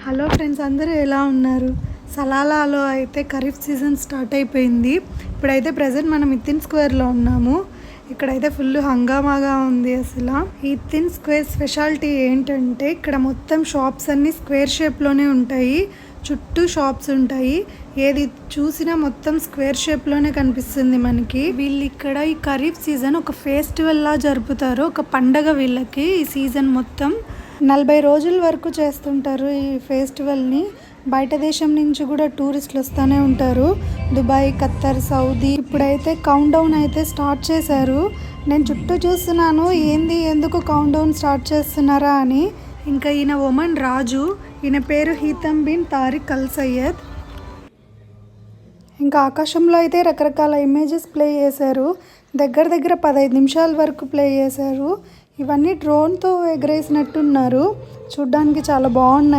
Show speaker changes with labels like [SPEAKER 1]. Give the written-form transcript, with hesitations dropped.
[SPEAKER 1] Hello friends, అందరూ ఎలా ఉన్నారు? సలాలాలో అయితే ఖరీఫ్ సీజన్ స్టార్ట్ అయిపోయింది. ఇప్పుడైతే ప్రజెంట్ మనం ఇథిన్ స్క్వేర్లో ఉన్నాము. ఇక్కడైతే ఫుల్ హంగామాగా ఉంది. అసలు ఈ ఇథిన్ స్క్వేర్ స్పెషాలిటీ ఏంటంటే ఇక్కడ మొత్తం షాప్స్ అన్నీ స్క్వేర్ షేప్లోనే ఉంటాయి. చుట్టూ షాప్స్ ఉంటాయి. ఏది చూసినా మొత్తం స్క్వేర్ షేప్లోనే కనిపిస్తుంది మనకి. వీళ్ళు ఇక్కడ ఈ ఖరీఫ్ సీజన్ ఒక ఫెస్టివల్ లా జరుపుతారు. ఒక పండగ వీళ్ళకి. ఈ సీజన్ మొత్తం 40 రోజుల వరకు చేస్తుంటారు ఈ ఫెస్టివల్ని. బయట దేశం నుంచి కూడా టూరిస్టులు వస్తూనే ఉంటారు. Dubai, Khattar, Saudi. ఇప్పుడైతే కౌంట్ డౌన్ అయితే స్టార్ట్ చేశారు. నేను చుట్టూ చూస్తున్నాను, ఎందుకు కౌంట్ డౌన్ స్టార్ట్ చేస్తున్నారా అని. ఇంకా ఈయన ఒమన్ రాజు, ఈయన పేరు హీతమ్ బిన్ తారిక్ అల్ సయ్యద్. ఇంకా ఆకాశంలో అయితే రకరకాల ఇమేజెస్ ప్లే చేశారు. దగ్గర 15 నిమిషాల వరకు ప్లే చేశారు. ఇవన్నీ డ్రోన్తో ఎగరేసినట్టున్నారు. చూడ్డానికి చాలా బాగున్నాయి.